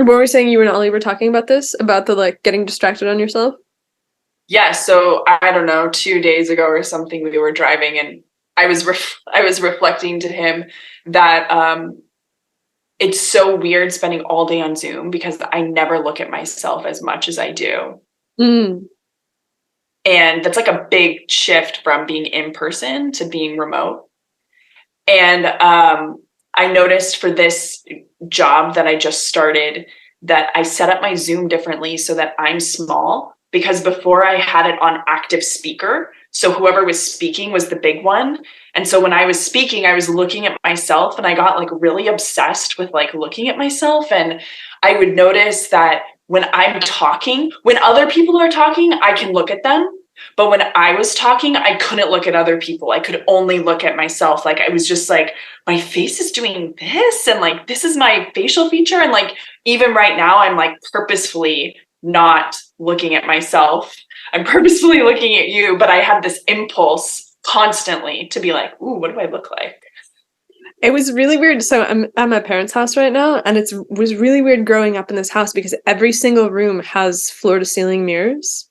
were we saying you and Ollie were talking about this, about the like getting distracted on yourself? Yeah, so I don't know, 2 days ago or something, we were driving and I was reflecting to him that it's so weird spending all day on Zoom because I never look at myself as much as I do. Mm. And that's like a big shift from being in person to being remote. And I noticed for this job that I just started that I set up my Zoom differently so that I'm small because before I had it on active speaker. So whoever was speaking was the big one. And so when I was speaking, I was looking at myself and I got like really obsessed with like looking at myself. And I would notice that when I'm talking, when other people are talking, I can look at them. But when I was talking, I couldn't look at other people. I could only look at myself. Like I was just like, my face is doing this, and like this is my facial feature. And like even right now, I'm like purposefully not looking at myself. I'm purposefully looking at you, but I had this impulse constantly to be like, ooh, what do I look like? It was really weird. So I'm at my parents' house right now, and it was really weird growing up in this house because every single room has floor to ceiling mirrors.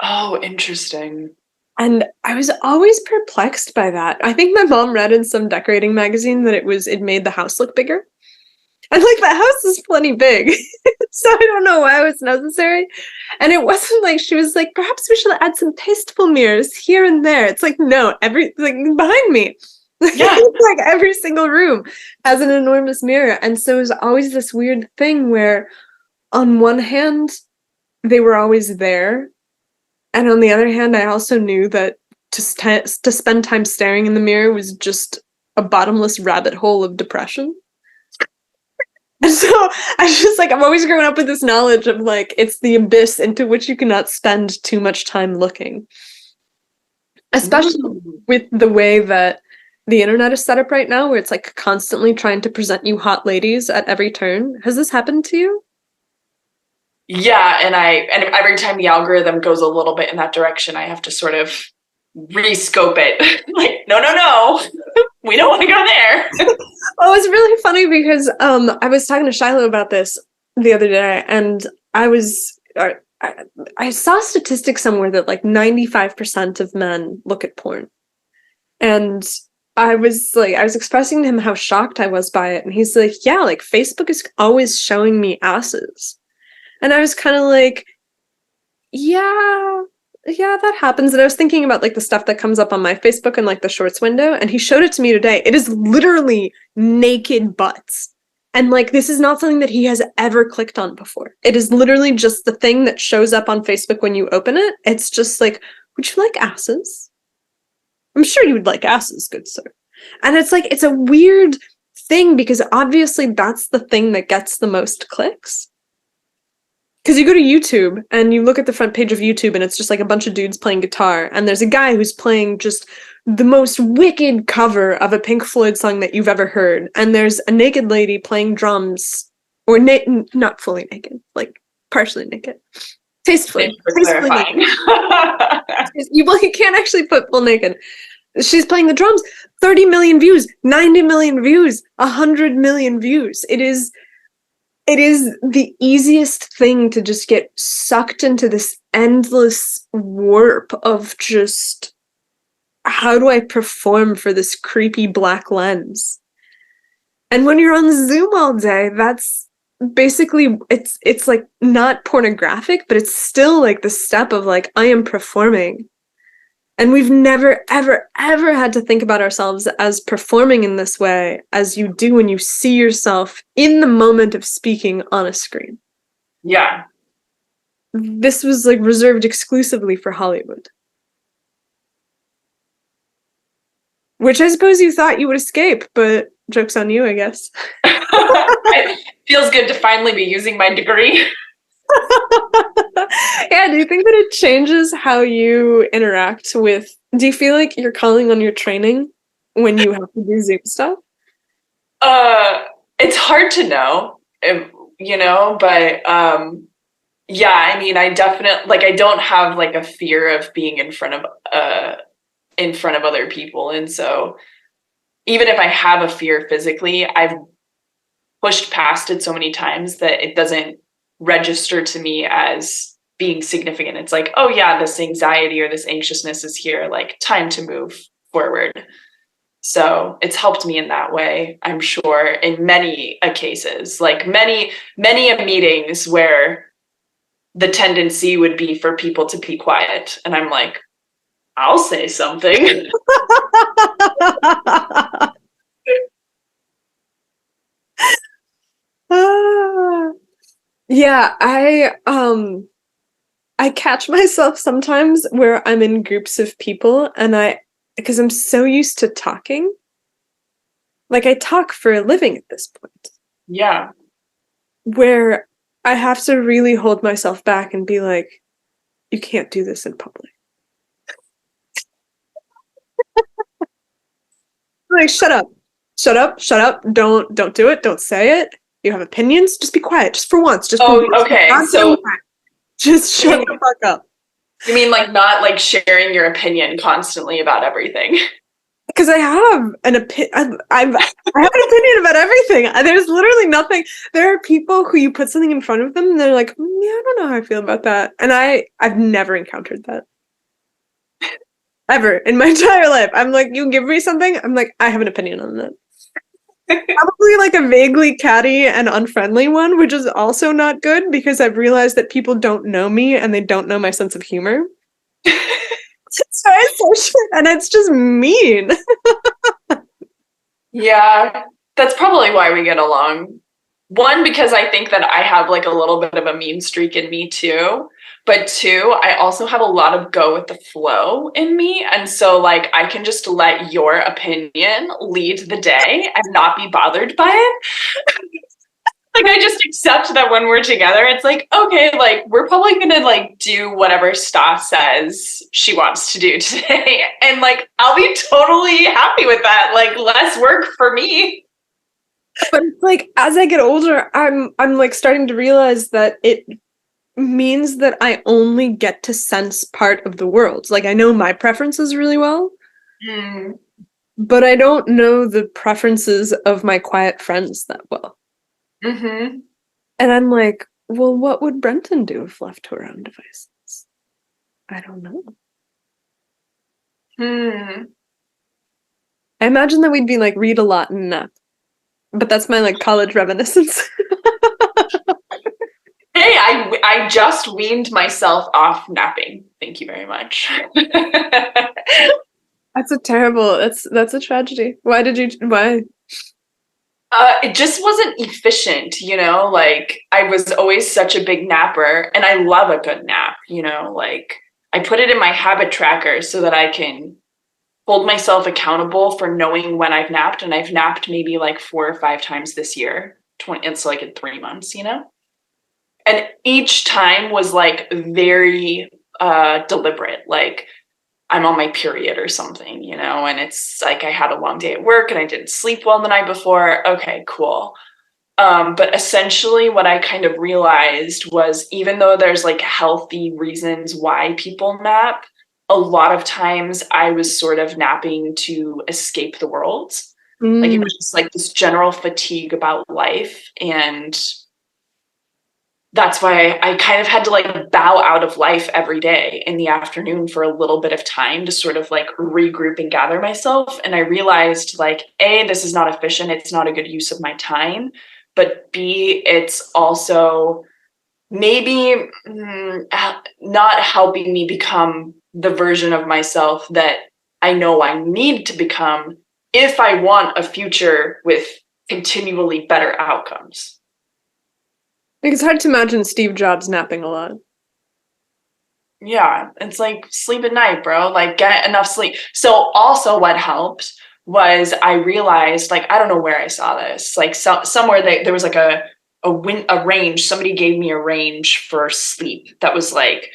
Oh, interesting. And I was always perplexed by that. I think my mom read in some decorating magazine that it made the house look bigger. And like the house is plenty big. So I don't know why it was necessary. And it wasn't like she was like, perhaps we should add some tasteful mirrors here and there. It's like, no, every like behind me. Yeah. Like every single room has an enormous mirror. And so it was always this weird thing where on one hand, they were always there. And on the other hand, I also knew that to spend time staring in the mirror was just a bottomless rabbit hole of depression. And so I just like I've always grown up with this knowledge of like it's the abyss into which you cannot spend too much time looking. Especially Mm. with the way that the internet is set up right now, where it's like constantly trying to present you hot ladies at every turn. Has this happened to you? Yeah, and every time the algorithm goes a little bit in that direction, I have to sort of rescope it. Like, no, no, no, we don't want to go there. Well, it was really funny because I was talking to Shiloh about this the other day, and I was I, I saw statistics somewhere that like 95% of men look at porn. And I was expressing to him how shocked I was by it. And he's like, yeah, like Facebook is always showing me asses. And I was kind of like, yeah, yeah, that happens. And I was thinking about like the stuff that comes up on my Facebook and like the shorts window. And he showed it to me today. It is literally naked butts. And like, this is not something that he has ever clicked on before. It is literally just the thing that shows up on Facebook when you open it. It's just like, would you like asses? I'm sure you would like asses, good sir. And it's like, it's a weird thing because obviously that's the thing that gets the most clicks. Because you go to YouTube and you look at the front page of YouTube and it's just like a bunch of dudes playing guitar. And there's a guy who's playing just the most wicked cover of a Pink Floyd song that you've ever heard. And there's a naked lady playing drums, or not fully naked, like partially naked. Thanks Tastefully. for Tastefully naked. clarifying. You can't actually put full naked. She's playing the drums. 30 million views, 90 million views, 100 million views. It is the easiest thing to just get sucked into this endless warp of just how do I perform for this creepy black lens? And when you're on Zoom all day, that's basically it's like not pornographic, but it's still like the step of like I am performing. And we've never, ever, ever had to think about ourselves as performing in this way as you do when you see yourself in the moment of speaking on a screen. Yeah. This was like reserved exclusively for Hollywood, which I suppose you thought you would escape, but joke's on you, I guess. It feels good to finally be using my degree. Yeah, do you think that it changes how you interact with? Do you feel like you're calling on your training when you have to do Zoom stuff? Uh, it's hard to know, but yeah, I mean, I definitely like I don't have like a fear of being in front of other people, and so even if I have a fear physically, I've pushed past it so many times that it doesn't register to me as being significant. It's like, oh yeah, this anxiety or this anxiousness is here, like time to move forward. So it's helped me in that way, I'm sure, in many cases, like many meetings where the tendency would be for people to be quiet. And I'm like, I'll say something. Yeah, I catch myself sometimes where I'm in groups of people and because I'm so used to talking, like I talk for a living at this point, Yeah. where I have to really hold myself back and be like, you can't do this in public. Like, shut up. Shut up. Shut up. Don't do it. Don't say it. You have opinions. Just be quiet. Just for once. Just for Oh, once. okay. So Just you shut mean, the fuck up. you mean like not like sharing your opinion constantly about everything? Because I have an opinion. I have an opinion about everything. There's literally nothing. There are people who you put something in front of them and they're like, yeah, I don't know how I feel about that. And I've never encountered that. Ever in my entire life. I'm like, you give me something, I'm like, I have an opinion on that. Probably like a vaguely catty and unfriendly one, which is also not good because I've realized that people don't know me and they don't know my sense of humor. So I say shit and it's just mean. Yeah, that's probably why we get along. One, because I think that I have like a little bit of a mean streak in me too. But two, I also have a lot of go with the flow in me. And so, like, I can just let your opinion lead the day and not be bothered by it. Like, I just accept that when we're together, it's like, okay, like, we're probably gonna like do whatever Stas says she wants to do today. And like, I'll be totally happy with that. Like, less work for me. But like as I get older, I'm like starting to realize that it means that I only get to sense part of the world. Like I know my preferences really well, Mm. but I don't know the preferences of my quiet friends that well. Mm-hmm. And I'm like, well, what would Brenton do if left to her own devices? I don't know. Hmm. I imagine that we'd be like read a lot and nap. But that's my like college reminiscence. Hey, I just weaned myself off napping. Thank you very much. That's a terrible. That's a tragedy. Why? It just wasn't efficient, you know? Like, I was always such a big napper, and I love a good nap, you know? Like, I put it in my habit tracker so that I can hold myself accountable for knowing when I've napped, and I've napped maybe like 4 or 5 times this year. It's like in 3 months, you know? And each time was like very deliberate. Like, I'm on my period or something, you know, and it's like I had a long day at work and I didn't sleep well the night before. Okay, cool. But essentially, what I kind of realized was even though there's like healthy reasons why people nap, a lot of times I was sort of napping to escape the world. Like it Mm. was just like this general fatigue about life. And that's why I kind of had to like bow out of life every day in the afternoon for a little bit of time to sort of like regroup and gather myself. And I realized like, A, this is not efficient. It's not a good use of my time. But B, it's also maybe not helping me become the version of myself that I know I need to become if I want a future with continually better outcomes. Like, it's hard to imagine Steve Jobs napping a lot. Yeah, it's like sleep at night, bro. Like get enough sleep. So also what helped was I realized like I don't know where I saw this. Like somewhere there was like a range. Somebody gave me a range for sleep that was like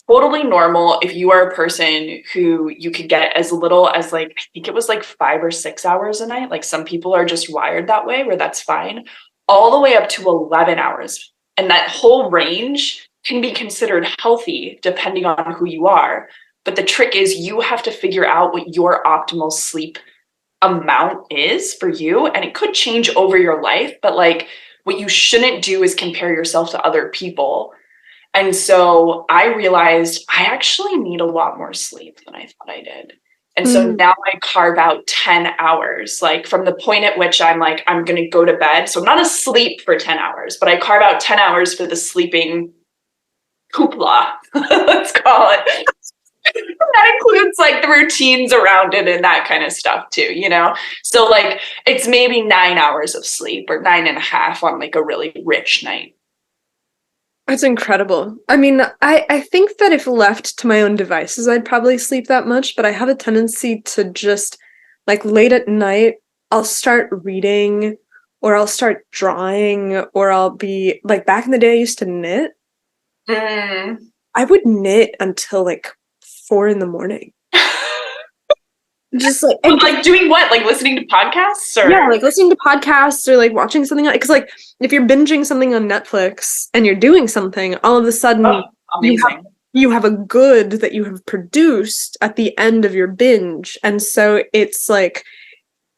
totally normal if you are a person who you could get as little as like I think it was like 5 or 6 hours a night. Like some people are just wired that way where that's fine, all the way up to 11 hours. And that whole range can be considered healthy depending on who you are. But the trick is you have to figure out what your optimal sleep amount is for you, and it could change over your life, but like what you shouldn't do is compare yourself to other people. And so I realized I actually need a lot more sleep than I thought I did. And so Mm. now I carve out 10 hours, like from the point at which I'm like, I'm going to go to bed. So I'm not asleep for 10 hours, but I carve out 10 hours for the sleeping hoopla, let's call it. That includes like the routines around it and that kind of stuff too, you know? So like it's maybe 9 hours of sleep or 9.5 on like a really rich night. That's incredible. I mean, I think that if left to my own devices, I'd probably sleep that much, but I have a tendency to just like late at night, I'll start reading or I'll start drawing or I'll be like back in the day I used to knit. Mm. I would knit until like 4 in the morning. Just like But like doing what? Like listening to podcasts yeah, or like listening to podcasts or like watching something because like if you're binging something on Netflix and you're doing something, all of a oh, sudden amazing. you have a good that you have produced at the end of your binge. And so it's like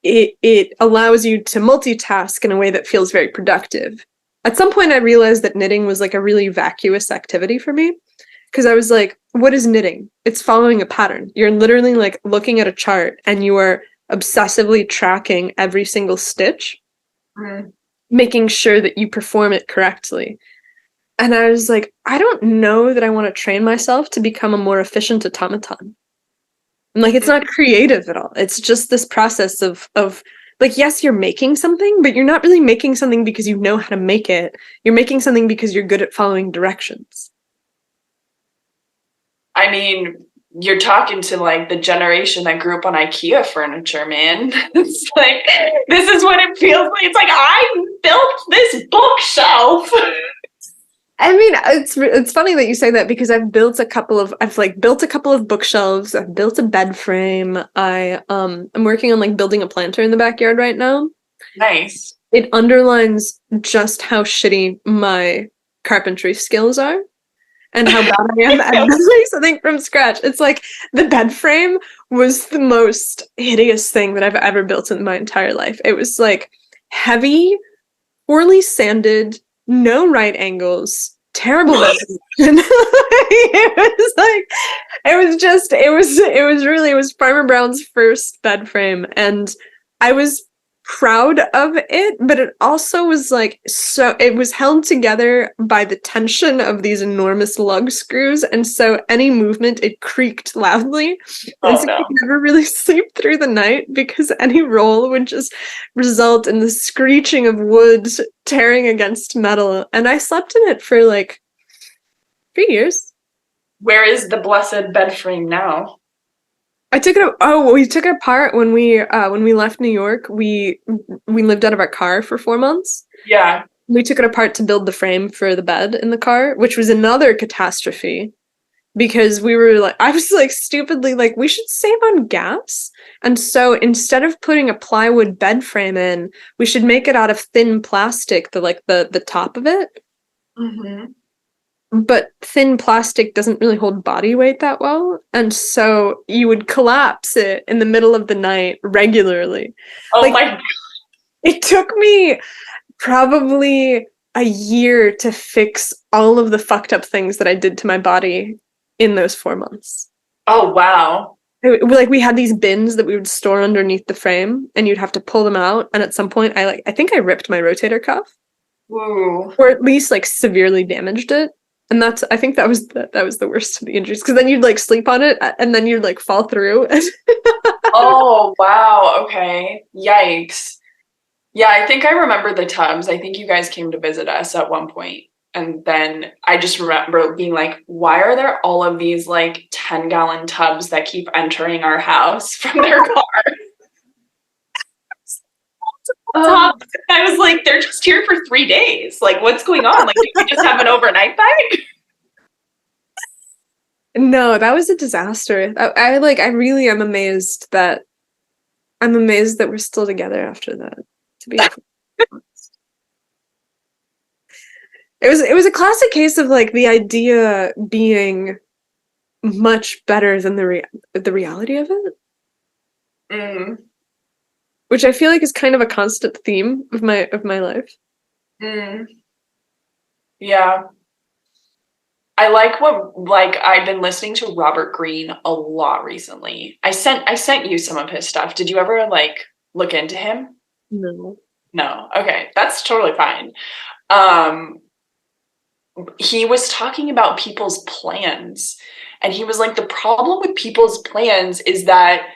it allows you to multitask in a way that feels very productive. At some point I realized that knitting was like a really vacuous activity for me because I was like, what is knitting? It's following a pattern. You're literally like looking at a chart and you are obsessively tracking every single stitch, Mm. making sure that you perform it correctly. And I was like, I don't know that I want to train myself to become a more efficient automaton. And like it's not creative at all. It's just this process of like yes, you're making something, but you're not really making something because you know how to make it. You're making something because you're good at following directions. I mean, you're talking to like the generation that grew up on IKEA furniture, man. It's like this is what it feels like. It's like I built this bookshelf. I mean, it's funny that you say that because I've like built a couple of bookshelves. I've built a bed frame. I'm working on like building a planter in the backyard right now. Nice. It underlines just how shitty my carpentry skills are and how bad I am at building something from scratch. It's like the bed frame was the most hideous thing that I've ever built in my entire life. It was like heavy, poorly sanded, no right angles, terrible resolution. It was Farmer Brown's first bed frame, and I was proud of it, but it also was like so it was held together by the tension of these enormous lug screws, and so any movement it creaked loudly. And Oh so no. you could never really sleep through the night because any roll would just result in the screeching of wood tearing against metal. And I slept in it for like 3 years. Where is the blessed bed frame now? We took it apart when we left New York. We lived out of our car for 4 months. Yeah. We took it apart to build the frame for the bed in the car, which was another catastrophe because we were like, I was like stupidly like, we should save on gas. And so instead of putting a plywood bed frame in, we should make it out of thin plastic, the top of it. Mm-hmm. But thin plastic doesn't really hold body weight that well. And so you would collapse it in the middle of the night regularly. Oh Like my. it took me probably a year to fix all of the fucked up things that I did to my body in those 4 months. Oh wow. Like we had these bins that we would store underneath the frame and you'd have to pull them out. And at some point I think I ripped my rotator cuff Ooh. or at least like severely damaged it. And I think that was the worst of the injuries because then you'd like sleep on it and then you'd like fall through. Oh wow. Okay. Yikes. Yeah, I think I remember the tubs. I think you guys came to visit us at one point. And then I just remember being like, why are there all of these like 10-gallon tubs that keep entering our house from their car? Tubs. I was like, they're just here for 3 days. Like, what's going on? Like, did we just have an overnight bag? No, that was a disaster. I really am amazed that we're still together after that. To be it was a classic case of like the idea being much better than the reality of it. Mm. which I feel like is kind of a constant theme of my life. Mm, yeah. I like I've been listening to Robert Greene a lot recently. I sent you some of his stuff. Did you ever like look into him? No. No. Okay, that's totally fine. Um he was talking about people's plans, and he was like, the problem with people's plans is that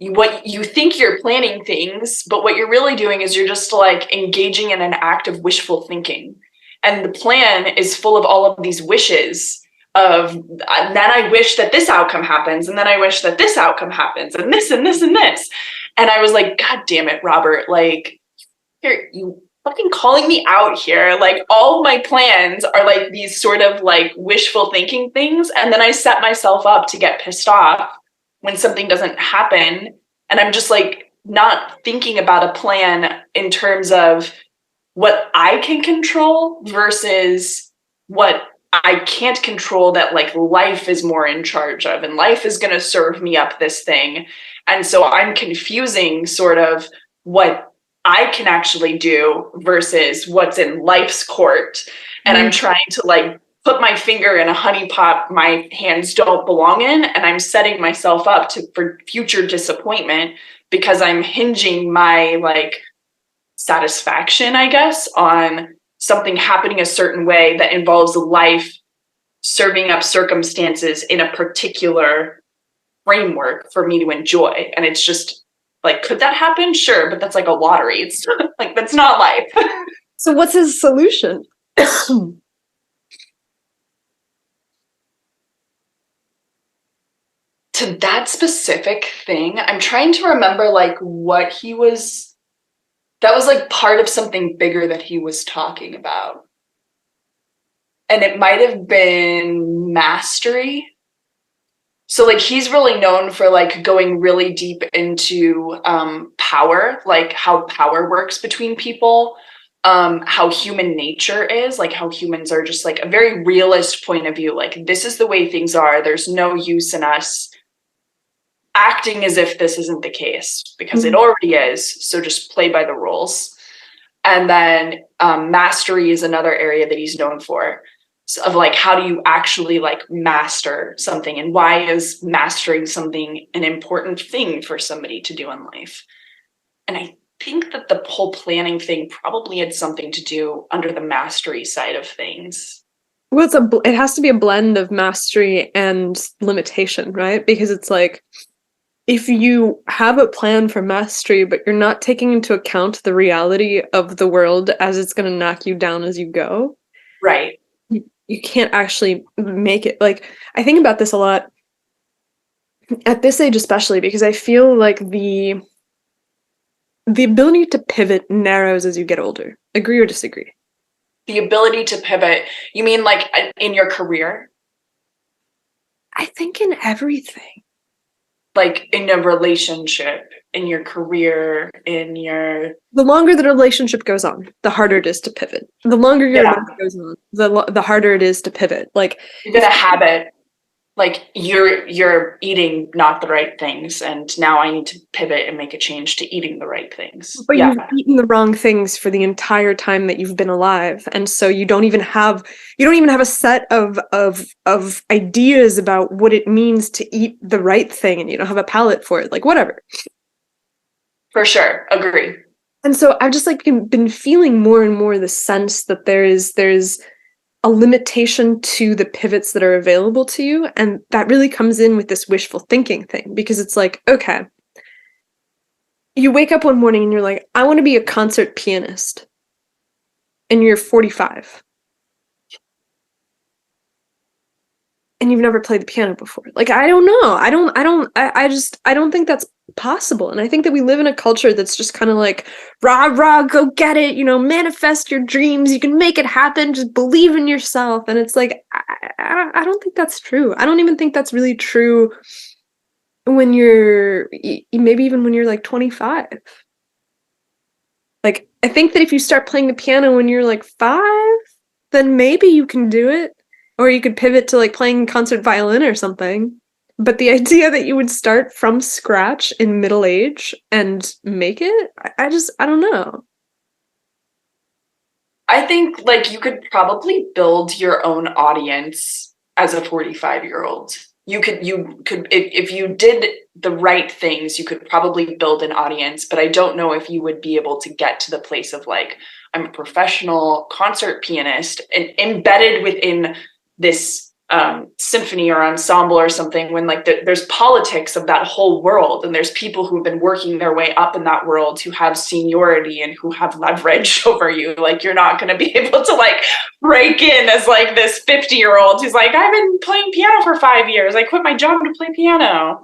what you think you're planning things, but what you're really doing is you're just like engaging in an act of wishful thinking. And the plan is full of all of these wishes of, and then I wish that this outcome happens, and then I wish that this outcome happens, and this and this and this. And I was like, God damn it, Robert, like, here, you fucking calling me out here. Like, all of my plans are like these sort of like wishful thinking things. And then I set myself up to get pissed off when something doesn't happen. And I'm just like not thinking about a plan in terms of what I can control versus what I can't control, that like life is more in charge of, and life is going to serve me up this thing. And so I'm confusing sort of what I can actually do versus what's in life's court. And I'm trying to like put my finger in a honey pot my hands don't belong in, and I'm setting myself up for future disappointment because I'm hinging my like satisfaction, I guess, on something happening a certain way that involves life serving up circumstances in a particular framework for me to enjoy. And it's just like, could that happen? Sure, but that's like a lottery. It's like, that's not life. So what's his solution? To that specific thing, I'm trying to remember like what he was, that was like part of something bigger that he was talking about. And it might have been mastery. So like he's really known for like going really deep into power, like how power works between people, how human nature is, like how humans are just like a very realist point of view. Like, this is the way things are. There's no use in us acting as if this isn't the case because it already is. So just play by the rules. And then mastery is another area that he's known for, of like, how do you actually like master something, and why is mastering something an important thing for somebody to do in life? And I think that the whole planning thing probably had something to do under the mastery side of things. Well, it has to be a blend of mastery and limitation, right? Because it's like, if you have a plan for mastery, but you're not taking into account the reality of the world as it's going to knock you down as you go, Right. you can't actually make it. Like, I think about this a lot at this age, especially because I feel like the ability to pivot narrows as you get older. Agree or disagree? The ability to pivot, you mean like in your career? I think in everything. Like in a relationship, in your career, in your... The longer the relationship goes on, the harder it is to pivot. The longer your life goes on, the harder it is to pivot. Like, you get a habit, like you're eating not the right things, and now I need to pivot and make a change to eating the right things. But you've eaten the wrong things for the entire time that you've been alive, and so you don't even have a set of ideas about what it means to eat the right thing, and you don't have a palate for it. Like, whatever. For sure, agree. And so I've just like been feeling more and more the sense that there's a limitation to the pivots that are available to you, and that really comes in with this wishful thinking thing, because it's like, okay, you wake up one morning and you're like, I want to be a concert pianist, and you're 45 and you've never played the piano before. Like, I don't know, I don't think that's possible. And I think that we live in a culture that's just kind of like, rah rah, go get it, manifest your dreams, you can make it happen, just believe in yourself. And it's like, I don't think that's true. I don't even think that's really true when you're maybe even when you're like 25. Like, I think that if you start playing the piano when you're like 5, then maybe you can do it, or you could pivot to like playing concert violin or something. But the idea that you would start from scratch in middle age and make it, I don't know. I think like you could probably build your own audience as a 45-year-old. You could if you did the right things, you could probably build an audience, but I don't know if you would be able to get to the place of like, I'm a professional concert pianist and embedded within this symphony or ensemble or something, when like there's politics of that whole world, and there's people who've been working their way up in that world who have seniority and who have leverage over you. Like you're not going to be able to like break in as like this 50-year-old who's like, I've been playing piano for 5 years, I quit my job to play piano.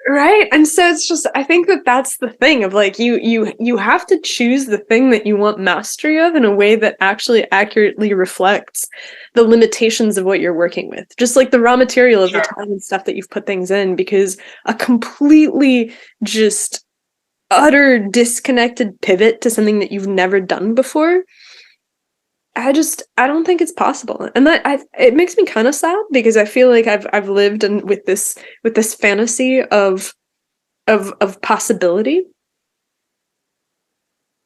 Right. And so it's just, I think that that's the thing of like you have to choose the thing that you want mastery of in a way that actually accurately reflects the limitations of what you're working with. Just like the raw material of the Sure. time and stuff that you've put things in, because a completely just utter disconnected pivot to something that you've never done before, I don't think it's possible. And it makes me kind of sad because I feel like I've lived with this fantasy of possibility.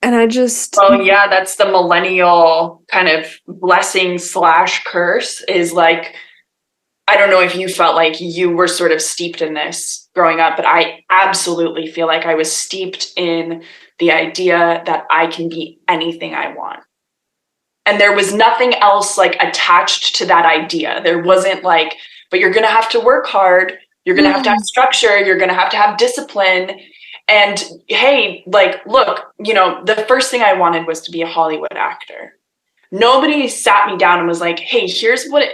And I just Oh yeah, that's the millennial kind of blessing slash curse, is like, I don't know if you felt like you were sort of steeped in this growing up, but I absolutely feel like I was steeped in the idea that I can be anything I want. And there was nothing else like attached to that idea. There wasn't like, but you're going to have to work hard. You're going to have structure. You're going to have discipline. And hey, like, look, you know, the first thing I wanted was to be a Hollywood actor. Nobody sat me down and was like, hey, here's what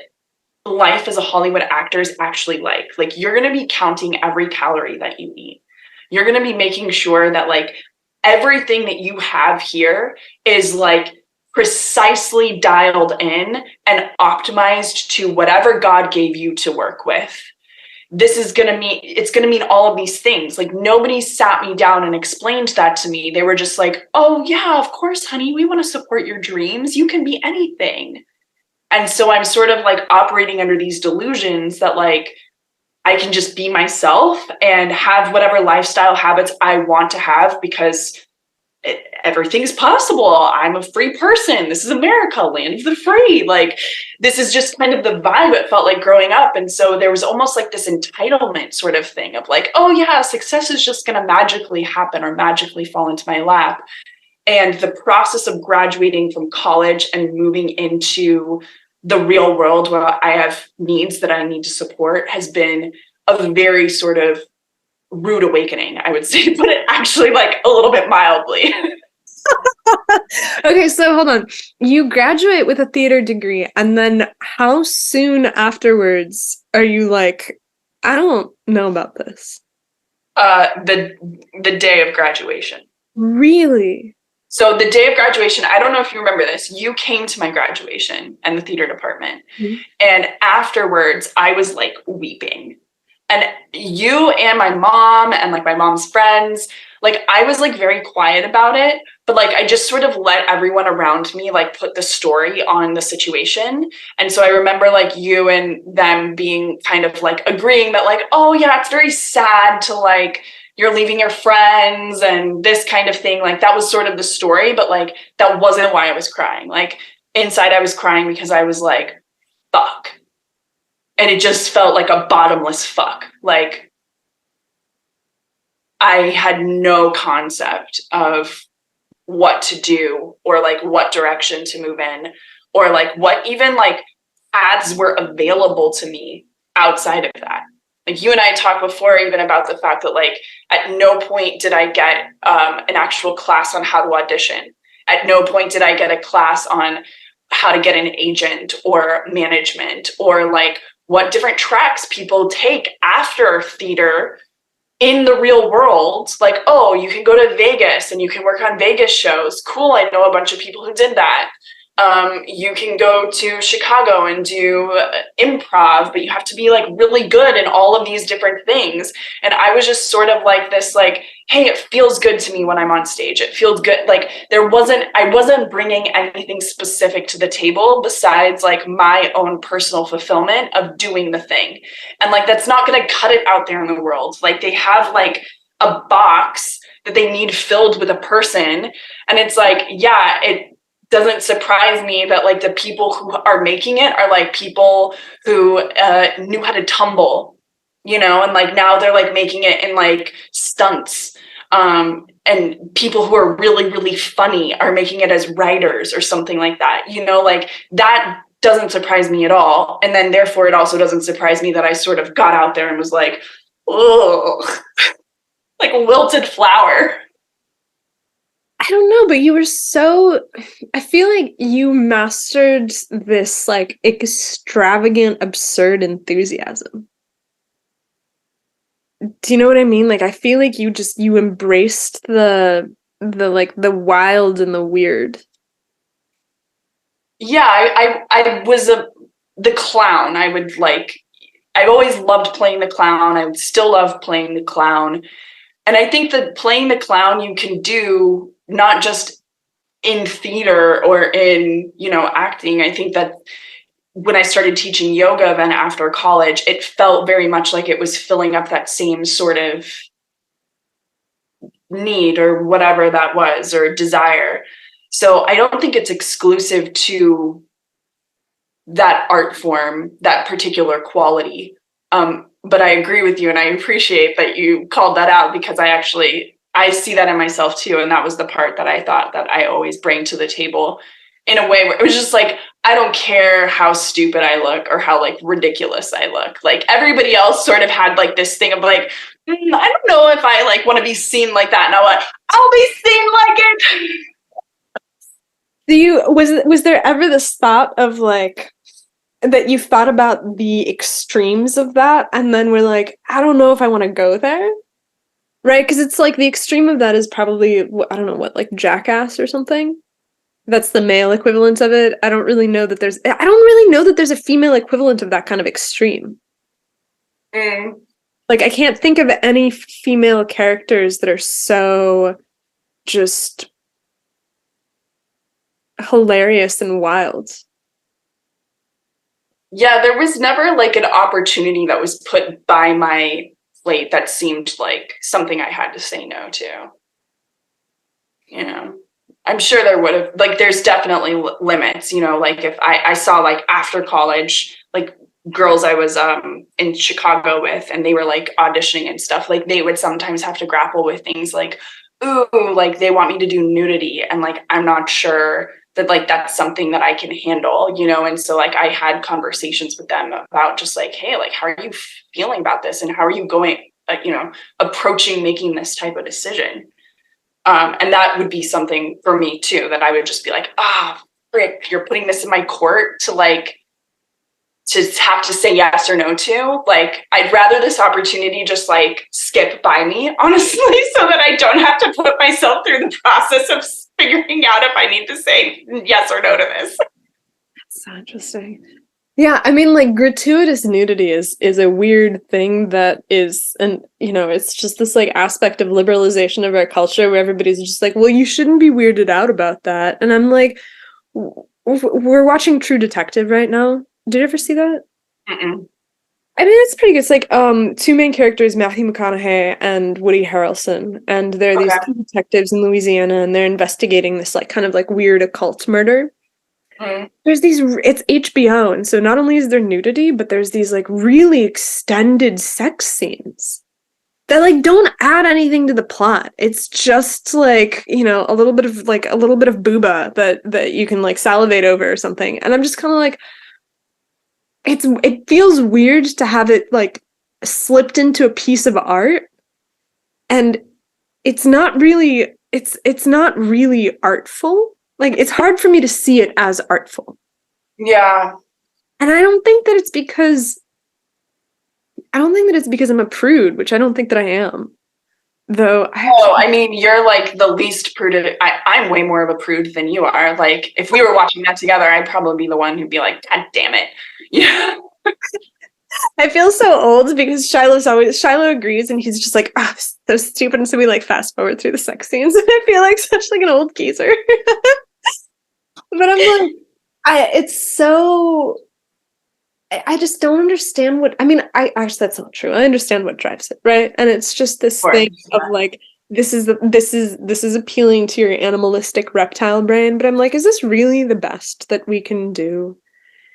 life as a Hollywood actor is actually like. Like, you're going to be counting every calorie that you eat. You're going to be making sure that like everything that you have here is like precisely dialed in and optimized to whatever God gave you to work with. This is going to mean, it's going to mean all of these things. Like nobody sat me down and explained that to me. They were just like, oh yeah, of course, honey, we want to support your dreams. You can be anything. And so I'm sort of like operating under these delusions that like I can just be myself and have whatever lifestyle habits I want to have, because everything's possible. I'm a free person. This is America, land of the free. Like, this is just kind of the vibe it felt like growing up. And so there was almost like this entitlement sort of thing of like, oh yeah, success is just going to magically happen or magically fall into my lap. And the process of graduating from college and moving into the real world where I have needs that I need to support has been a very sort of rude awakening, I would say, put it actually like a little bit mildly. Okay, so hold on. You graduate with a theater degree, and then how soon afterwards are you like, I don't know about this? The day of graduation. Really? So the day of graduation, I don't know if you remember this, you came to my graduation and the theater department. Mhm. And afterwards, I was like weeping. And you and my mom and like my mom's friends, like I was like very quiet about it, but like I just sort of let everyone around me like put the story on the situation. And so I remember like you and them being kind of like agreeing that like, oh yeah, it's very sad to like you're leaving your friends and this kind of thing. Like that was sort of the story, but like that wasn't why I was crying. Like inside I was crying because I was like, fuck. And it just felt like a bottomless fuck. Like I had no concept of what to do or like what direction to move in or like what even like paths were available to me outside of that. Like you and I talked before even about the fact that like at no point did I get an actual class on how to audition. At no point did I get a class on how to get an agent or management or like what different tracks people take after theater in the real world. Like, oh, you can go to Vegas and you can work on Vegas shows. Cool, I know a bunch of people who did that. You can go to Chicago and do improv, but you have to be like really good in all of these different things. And I was just sort of like this, like, hey, it feels good to me when I'm on stage. It feels good. Like I wasn't bringing anything specific to the table besides like my own personal fulfillment of doing the thing. And like, that's not going to cut it out there in the world. Like they have like a box that they need filled with a person. And it's like, yeah, it doesn't surprise me that like the people who are making it are like people who knew how to tumble, and like now they're like making it in like stunts. And people who are really, really funny are making it as writers or something like that, like that doesn't surprise me at all. And then therefore it also doesn't surprise me that I sort of got out there and was like, oh, like a wilted flower. I don't know, but you were so, I feel like you mastered this like extravagant, absurd enthusiasm. Do you know what I mean? Like I feel like you embraced the like the wild and the weird. Yeah, I was the clown. I've always loved playing the clown. I still love playing the clown. And I think that playing the clown you can do not just in theater or in, acting. I think that when I started teaching yoga then after college, it felt very much like it was filling up that same sort of need or whatever that was, or desire. So I don't think it's exclusive to that art form, that particular quality. But I agree with you, and I appreciate that you called that out, because I see that in myself too. And that was the part that I thought that I always bring to the table in a way where it was just like, I don't care how stupid I look or how like ridiculous I look. Like everybody else sort of had like this thing of like, I don't know if I like want to be seen like that. And I'm like, I'll be seen like it. Was there ever this thought of like that you thought about the extremes of that and then we're like, I don't know if I want to go there? Right? Because it's like the extreme of that is probably, I don't know what, like Jackass or something. That's the male equivalent of it. I don't really know that there's a female equivalent of that kind of extreme. Mm. Like I can't think of any female characters that are so just hilarious and wild. Yeah, there was never like an opportunity that was put by my plate that seemed like something I had to say no to. I'm sure there would have, like, there's definitely limits, like if I saw like after college, like girls I was in Chicago with, and they were like auditioning and stuff, like they would sometimes have to grapple with things like, ooh, like they want me to do nudity. And like, I'm not sure that like that's something that I can handle, and so like I had conversations with them about just like, hey, like how are you feeling about this, and how are you going, approaching making this type of decision. And that would be something for me too, that I would just be like, frick, you're putting this in my court to like to have to say yes or no to. Like, I'd rather this opportunity just like skip by me, honestly, so that I don't have to put myself through the process of figuring out if I need to say yes or no to this. That's so interesting. Yeah, I mean, like gratuitous nudity is a weird thing that is, and it's just this like aspect of liberalization of our culture where everybody's just like, well, you shouldn't be weirded out about that. And I'm like, we're watching True Detective right now. Did you ever see that? Mm-mm. I mean, it's pretty good. It's like two main characters, Matthew McConaughey and Woody Harrelson, and they're these Okay. two detectives in Louisiana, and they're investigating this like kind of like weird occult murder. Mm. There's these, it's HBO, and so not only is there nudity, but there's these like really extended sex scenes that like don't add anything to the plot. It's just like, a little bit of booba that you can like salivate over or something. And I'm just kind of like, it feels weird to have it like slipped into a piece of art, and it's not really artful. Like it's hard for me to see it as artful. Yeah. And I don't think that it's because I'm a prude, which I don't think that I am. Though I Oh, actually I mean, you're like the least prude. I'm way more of a prude than you are. Like, if we were watching that together, I'd probably be the one who'd be like, God damn it. Yeah. I feel so old because Shiloh agrees and he's just like, ah, so stupid. And so we like fast forward through the sex scenes and I feel like such like an old geezer. But I'm like, it's so I just don't understand what I mean, I actually that's not true. I understand what drives it, right? And it's just Of this thing course. of like this is appealing to your animalistic reptile brain, but I'm like, is this really the best that we can do?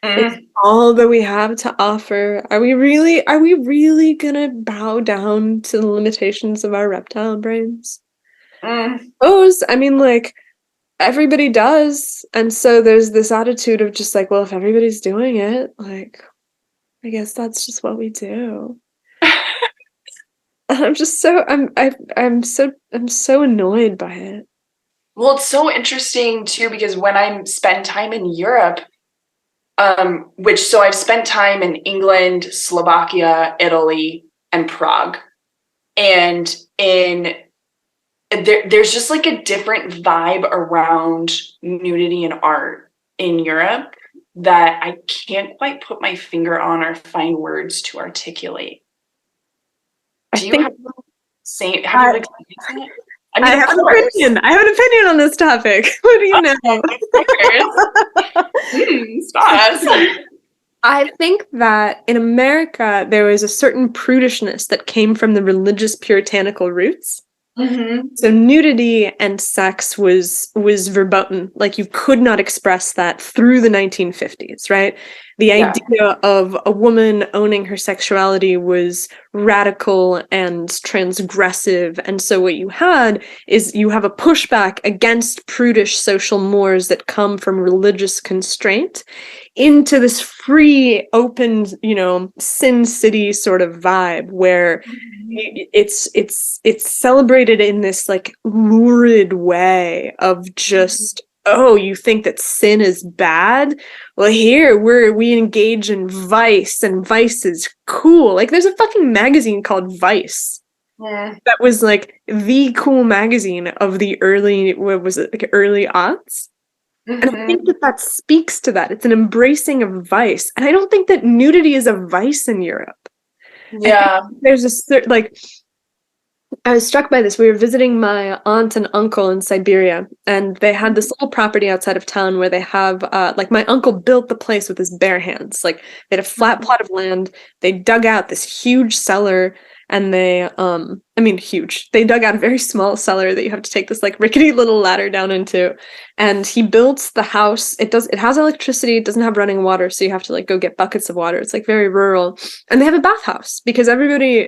It's Mm, all that we have to offer. Are we really gonna bow down to the limitations of our reptile brains? mm. I mean, like, everybody does. And so there's this attitude of just like, well, if everybody's doing it, like, I guess that's just what we do. And I'm just so I'm so annoyed by it. Well, it's so interesting too, because when I spend time in Europe, so I've spent time in England, Slovakia, Italy, and Prague. And there's just like a different vibe around nudity and art in Europe that I can't quite put my finger on or find words to articulate. I Do you think have have you I, experienced that? I I mean, of have an course. opinion. I have an opinion on this topic. What do you know? Stop. I think that in America, there was a certain prudishness that came from the religious puritanical roots. Mm-hmm. So nudity and sex was verboten. Like you could not express that through the 1950s, right? The Yeah. idea of a woman owning her sexuality was radical and transgressive. And so what you had is you have a pushback against prudish social mores that come from religious constraint into this free, open, Sin City sort of vibe where it's celebrated in this like lurid way of just, oh, you think that sin is bad? Well, here we engage in vice, and vice is cool. Like there's a fucking magazine called Vice Yeah. that was like the cool magazine of the early, what was it, like early aughts. And I think Mm-hmm. that that speaks to that. It's an embracing of vice. And I don't think that nudity is a vice in Europe. I think Yeah. there's a certain, like, I was struck by this. We were visiting my aunt and uncle in Siberia, and they had this little property outside of town where they have, like, my uncle built the place with his bare hands. Like, they had a flat plot of land. They dug out this huge cellar, and I mean, huge. They dug out a very small cellar that you have to take this, like, rickety little ladder down into. And he built the house. It has electricity. It doesn't have running water, so you have to, like, go get buckets of water. It's, like, very rural. And they have a bathhouse because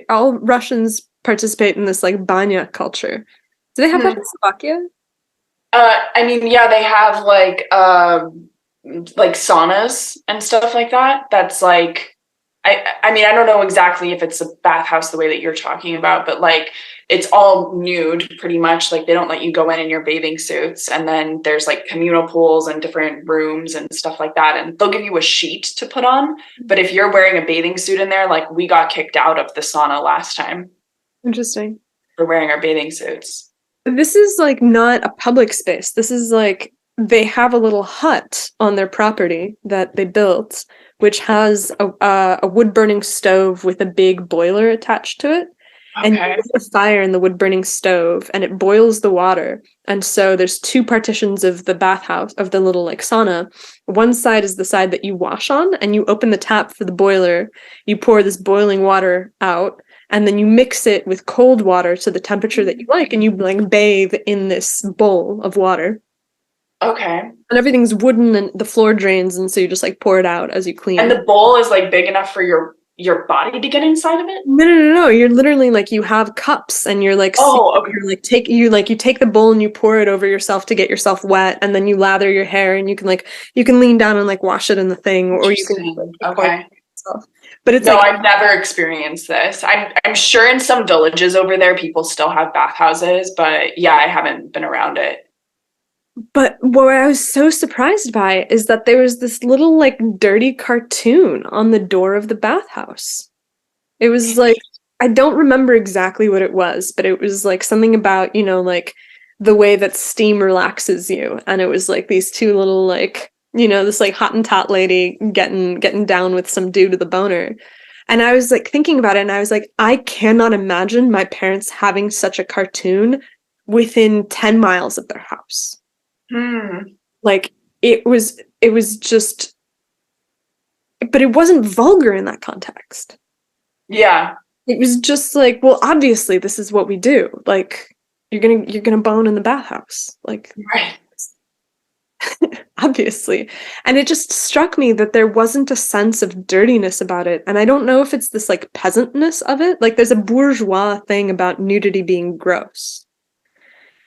all Russians participate in this like banya culture. Do they have that Hmm. in Slovakia? I mean, yeah, they have like saunas and stuff like that. That's like I mean, I don't know exactly if it's a bathhouse the way that you're talking about, but like it's all nude pretty much. Like they don't let you go in your bathing suits, and then there's like communal pools and different rooms and stuff like that, and they'll give you a sheet to put on. But if you're wearing a bathing suit in there, like we got kicked out of the sauna last time Interesting. for wearing our bathing suits. This is like not a public space. This is like they have a little hut on their property that they built, which has a wood burning stove with a big boiler attached to it. And you Okay. light a fire in the wood burning stove and it boils the water. And so there's two partitions of the bathhouse, of the little like sauna. One side is the side that you wash on, and you open the tap for the boiler. You pour this boiling water out, and then you mix it with cold water to the temperature that you like, and you like bathe in this bowl of water. Okay. And everything's wooden and the floor drains, and so you just like pour it out as you And clean. the bowl is like big enough for your body to get inside of it? No. You're literally like you have cups and Oh, okay. you take the bowl and you pour it over yourself to get yourself wet, and then you lather your hair and you can lean down and like wash it in the thing, or you can Interesting. like, pour it Okay. yourself. But it's No, like I've never experienced this. I'm sure in some villages over there people still have bathhouses, but yeah, I haven't been around it. But what I was so surprised by is that there was this little like dirty cartoon on the door of the bathhouse. It was like I don't remember exactly what it was, but it was like something about, like the way that steam relaxes you. And it was like these two little like, this like Hottentot lady getting down with some dude with a boner. And I was like thinking about it and I was like, I cannot imagine my parents having such a cartoon within 10 miles of their house. Hmm. Like it was just, but it wasn't vulgar in that context. Yeah. It was just like, well, obviously this is what we do. Like you're gonna bone in the bathhouse. Like Right. obviously. And it just struck me that there wasn't a sense of dirtiness about it. And I don't know if it's this like peasantness of it. Like there's a bourgeois thing about nudity being gross.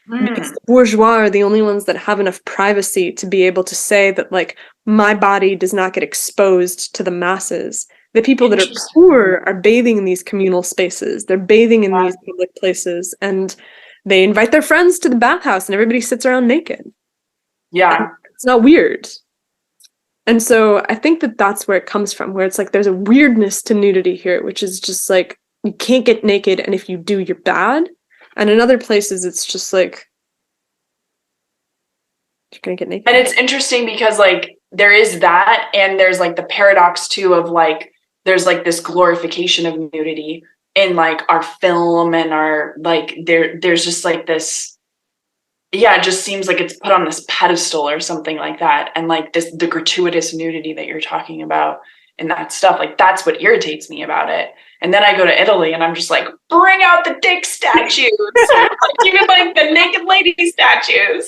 Because Hmm. the bourgeois are the only ones that have enough privacy to be able to say that like my body does not get exposed to the masses. The people that are Interesting. poor are bathing in these communal spaces. They're bathing in Yeah. these public places and they invite their friends to the bathhouse and everybody sits around naked. And Yeah. it's not weird. And so I think that that's where it comes from, where it's like there's a weirdness to nudity here, which is just like you can't get naked, and if you do, you're bad. And in other places, it's just like you're gonna get And naked. it's interesting because like there is that, and there's like the paradox too of like there's like this glorification of nudity in like our film and our like there's just like this, yeah, it just seems like it's put on this pedestal or something like that. And like this the gratuitous nudity that you're talking about and that stuff, like that's what irritates me about it. And then I go to Italy and I'm just like, bring out the dick statues. Like, even like the naked lady statues.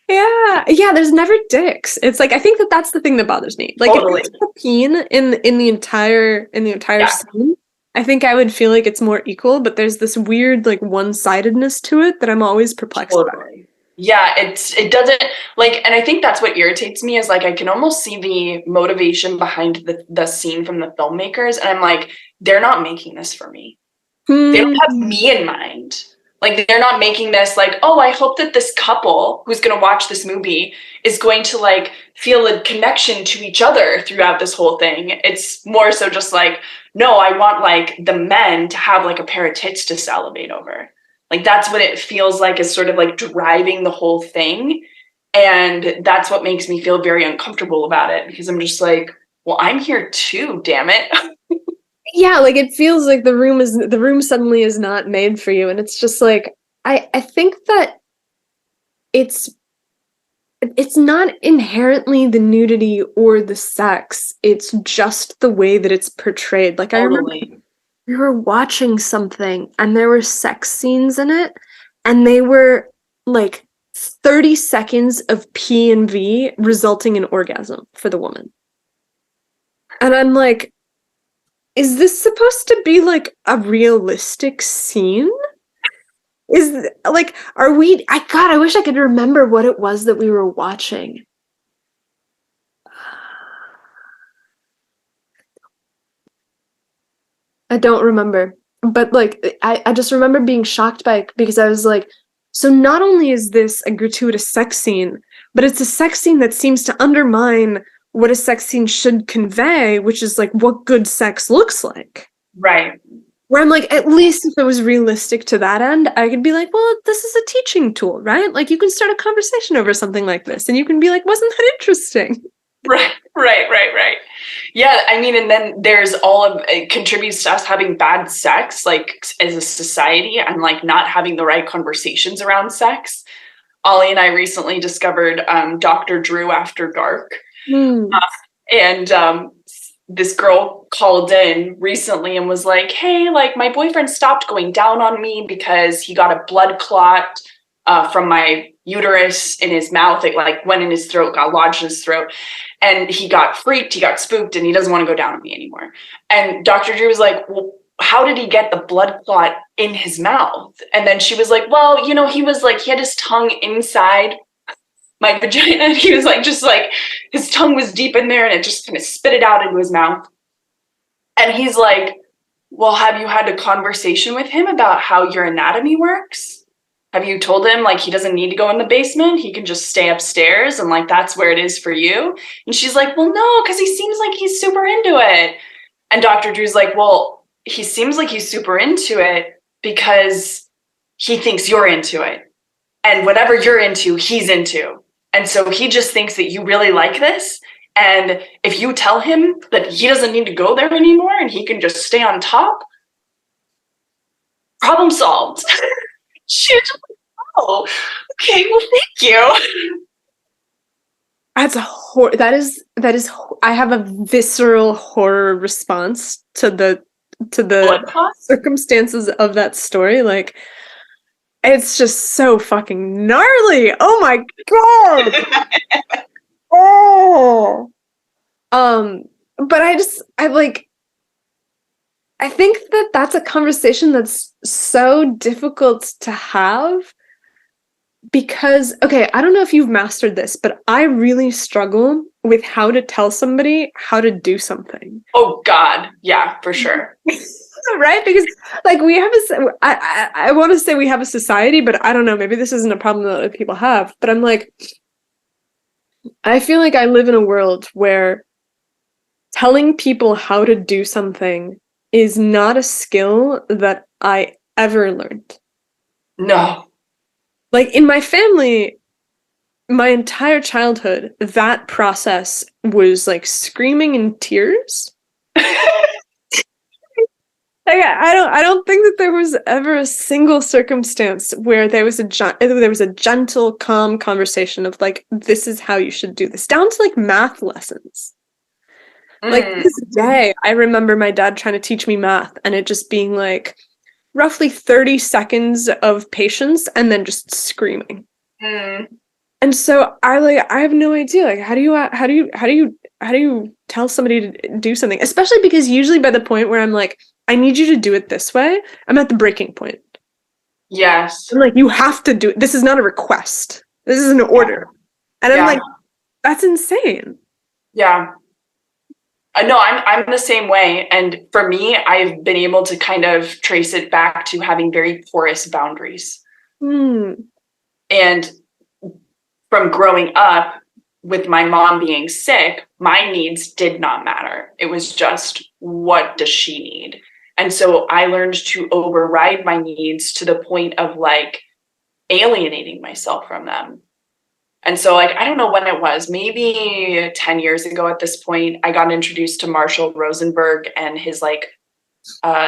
Yeah, yeah. There's never dicks. It's like I think that that's the thing that bothers me. Like if Totally. it's a peen in the entire Yeah, scene, I think I would feel like it's more equal. But there's this weird like one-sidedness to it that I'm always perplexed by. totally. Yeah, it doesn't like, and I think that's what irritates me is like I can almost see the motivation behind the scene from the filmmakers, and I'm like, they're not making this for me. They don't have Hmm. me in mind. Like they're not making this like, oh, I hope that this couple who's going to watch this movie is going to like feel a connection to each other throughout this whole thing. It's more so just like, no, I want like the men to have like a pair of tits to salivate over. Like that's what it feels like is sort of like driving the whole thing. And that's what makes me feel very uncomfortable about it because I'm just like, well, I'm here too, damn it. Yeah, like it feels like the room suddenly is not made for you, and it's just like I think that it's it's not inherently the nudity or the sex. It's just the way that it's portrayed. Like I remember Totally. we were watching something and there were sex scenes in it, and they were like 30 seconds of P and V resulting in orgasm for the woman. And I'm like, is this supposed to be like a realistic scene? Is like, are we? I wish I could remember what it was that we were watching. I don't remember. But like I just remember being shocked by it because I was like, so not only is this a gratuitous sex scene, but it's a sex scene that seems to undermine what a sex scene should convey, which is like what good sex looks like. Right. Where I'm like, at least if it was realistic to that end, I could be like, well, this is a teaching tool, right? Like you can start a conversation over something like this, and you can be like, wasn't that interesting? Right, right. Yeah, I mean, and then there's all of it contributes to us having bad sex, like as a society, and like not having the right conversations around sex. Ollie and I recently discovered Dr. Drew After Dark, Hmm. and this girl called in recently and was like, "Hey, like my boyfriend stopped going down on me because he got a blood clot from my uterus in his mouth. It like went in his throat, got lodged in his throat." And he got freaked, he got spooked, and he doesn't want to go down on me anymore. And Dr. Drew was like, well, how did he get the blood clot in his mouth? And then she was like, well, you know, he was like, he had his tongue inside my vagina. And he was like, just like, his tongue was deep in there and it just kind of spit it out into his mouth. And he's like, well, have you had a conversation with him about how your anatomy works? Have you told him like he doesn't need to go in the basement? He can just stay upstairs and like that's where it is for you? And she's like, well, no, because he seems like he's super into it. And Dr. Drew's like, well, he seems like he's super into it because he thinks you're into it. And whatever you're into, he's into. And so he just thinks that you really like this. And if you tell him that he doesn't need to go there anymore and he can just stay on top, problem solved. She's just like, oh, okay, well, thank you. That's that is I have a visceral horror response to the Blood clots? circumstances of that story. Like, it's just so fucking gnarly. Oh my god. Oh. But I think that that's a conversation that's so difficult to have because, okay, I don't know if you've mastered this, but I really struggle with how to tell somebody how to do something. Oh God, yeah, for sure. Right? Because like we have I want to say we have a society, but I don't know, maybe this isn't a problem that other people have, but I'm like, I feel like I live in a world where telling people how to do something is not a skill that I ever learned. No. Like in my family, my entire childhood, that process was like screaming in tears. Like, I don't think that there was ever a single circumstance where there was a gentle, calm conversation of like, this is how you should do this, down to like math lessons. Like this day, I remember my dad trying to teach me math and it just being like roughly 30 seconds of patience and then just screaming. Mm. And so I have no idea. Like how do you tell somebody to do something? Especially because usually by the point where I'm like, I need you to do it this way, I'm at the breaking point. Yes. I'm like, you have to do it. This is not a request. This is an order. And I'm Yeah. like, that's insane. Yeah. No, I'm the same way. And for me, I've been able to kind of trace it back to having very porous boundaries. Hmm. And from growing up with my mom being sick, my needs did not matter. It was just, what does she need? And so I learned to override my needs to the point of like alienating myself from them. And so, like, I don't know when it was, maybe 10 years ago at this point, I got introduced to Marshall Rosenberg and his like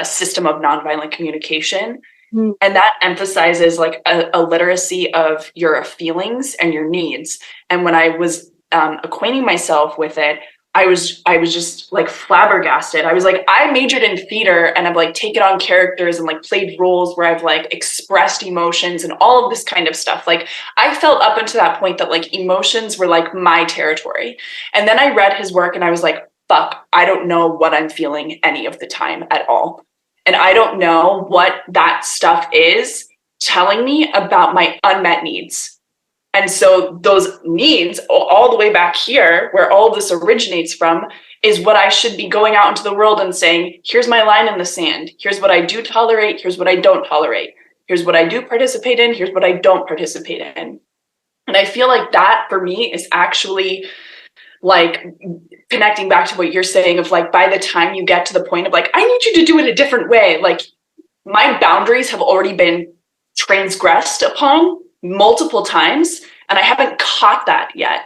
system of nonviolent communication. Hmm. And that emphasizes like a literacy of your feelings and your needs. And when I was acquainting myself with it, I was just like flabbergasted. I was like, I majored in theater and I've like taken on characters and like played roles where I've like expressed emotions and all of this kind of stuff. Like I felt up until that point that like emotions were like my territory. And then I read his work and I was like, fuck, I don't know what I'm feeling any of the time at all. And I don't know what that stuff is telling me about my unmet needs. And so those needs, all the way back here, where all of this originates from, is what I should be going out into the world and saying, here's my line in the sand. Here's what I do tolerate. Here's what I don't tolerate. Here's what I do participate in. Here's what I don't participate in. And I feel like that for me is actually like connecting back to what you're saying of like, by the time you get to the point of like, I need you to do it a different way, like my boundaries have already been transgressed upon multiple times and I haven't caught that yet.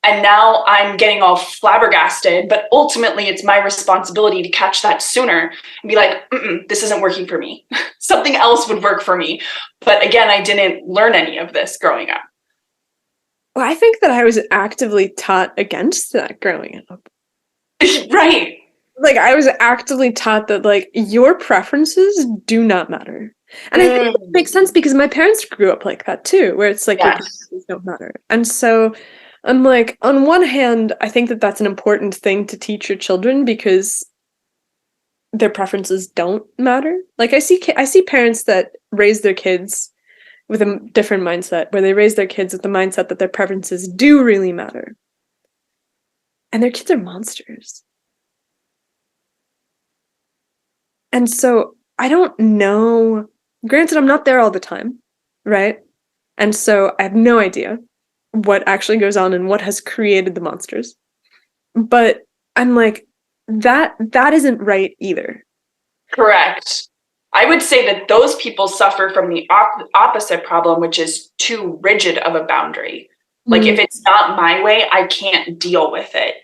And now I'm getting all flabbergasted, but ultimately it's my responsibility to catch that sooner and be like, this isn't working for me. Something else would work for me. But again, I didn't learn any of this growing up. Well, I think that I was actively taught against that growing up. Right. Like I was actively taught that like your preferences do not matter. And I think it makes sense because my parents grew up like that too, where it's like your preferences don't matter. And so I'm like, on one hand, I think that that's an important thing to teach your children because their preferences don't matter. Like I see parents that raise their kids with a different mindset, where they raise their kids with the mindset that their preferences do really matter. And their kids are monsters. And so I don't know. Granted, I'm not there all the time, right? And so I have no idea what actually goes on and what has created the monsters. But I'm like, that isn't right either. Correct. I would say that those people suffer from the opposite problem, which is too rigid of a boundary. Like, if Mm. it's not my way, I can't deal with it.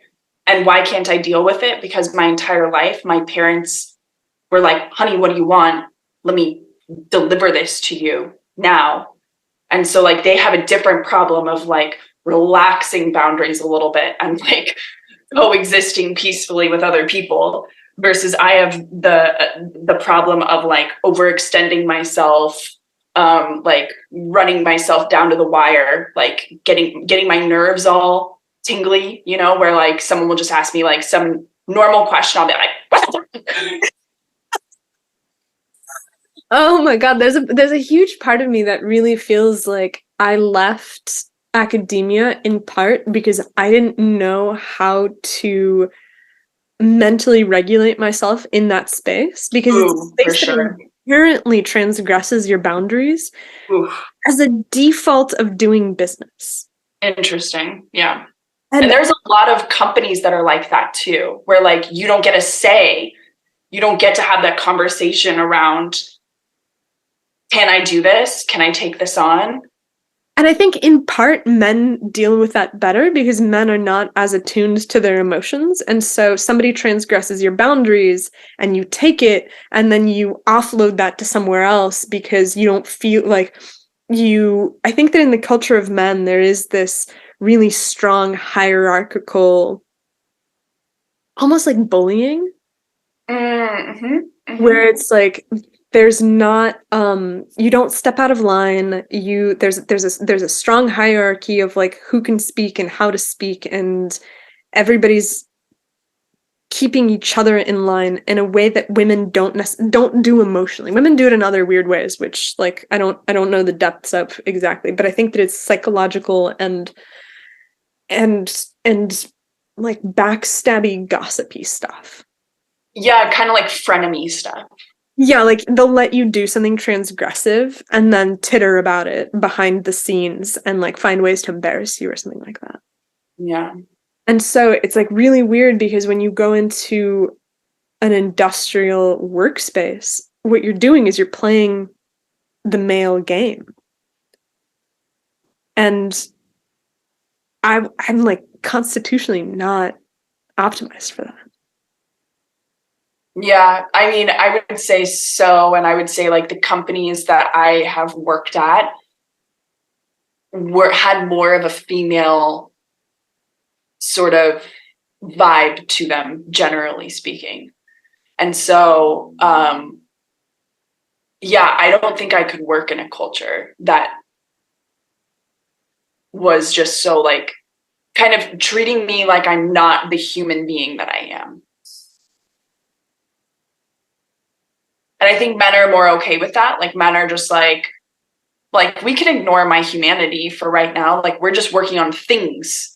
And why can't I deal with it? Because my entire life, my parents were like, honey, what do you want? Let me deliver this to you now. And so, like, they have a different problem of like relaxing boundaries a little bit and like coexisting peacefully with other people, versus I have the problem of like overextending myself, like running myself down to the wire, like getting my nerves all tingly, you know, where like someone will just ask me like some normal question, I'll be like, what the Oh my God, there's a huge part of me that really feels like I left academia in part because I didn't know how to mentally regulate myself in that space because it's a Ooh, for space that sure. inherently transgresses your boundaries Ooh, as a default of doing business. interesting. Yeah. And And there's a lot of companies that are like that too, where like you don't get a say, you don't get to have that conversation around, can I do this? Can I take this on? And I think in part men deal with that better because men are not as attuned to their emotions. And so somebody transgresses your boundaries and you take it and then you offload that to somewhere else because you don't feel like I think that in the culture of men, there is this really strong hierarchical, almost like bullying, Mm-hmm, mm-hmm. where it's like there's not you don't step out of line. There's a strong hierarchy of like who can speak and how to speak, and everybody's keeping each other in line in a way that women don't do emotionally. Women do it in other weird ways, which like I don't know the depths of exactly, but I think that it's psychological and like backstabby gossipy stuff. Yeah, kind of like frenemy stuff. Yeah, like they'll let you do something transgressive and then titter about it behind the scenes and like find ways to embarrass you or something like that. Yeah. And so it's like really weird because when you go into an industrial workspace, what you're doing is you're playing the male game. And I'm like constitutionally not optimized for that. Yeah. I mean, I would say so. And I would say like the companies that I have worked at had more of a female sort of vibe to them, generally speaking. And so, yeah, I don't think I could work in a culture that was just so like kind of treating me like I'm not the human being that I am. And I think men are more okay with that. Like men are just like we can ignore my humanity for right now. Like we're just working on things.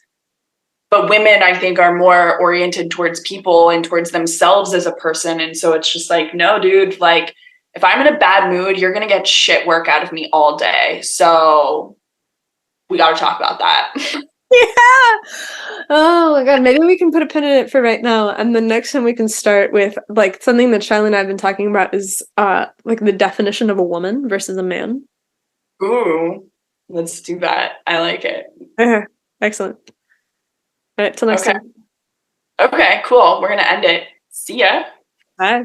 But women, I think, are more oriented towards people and towards themselves as a person. And so it's just like, no, dude, like if I'm in a bad mood, you're gonna get shit work out of me all day. So we gotta talk about that. Yeah. Oh my God. Maybe we can put a pin in it for right now. And the next time we can start with like something that Shiloh and I have been talking about is like the definition of a woman versus a man. Ooh, let's do that. I like it. Okay. Excellent. All right, till next Okay. time. Okay, cool. We're gonna end it. See ya. Bye.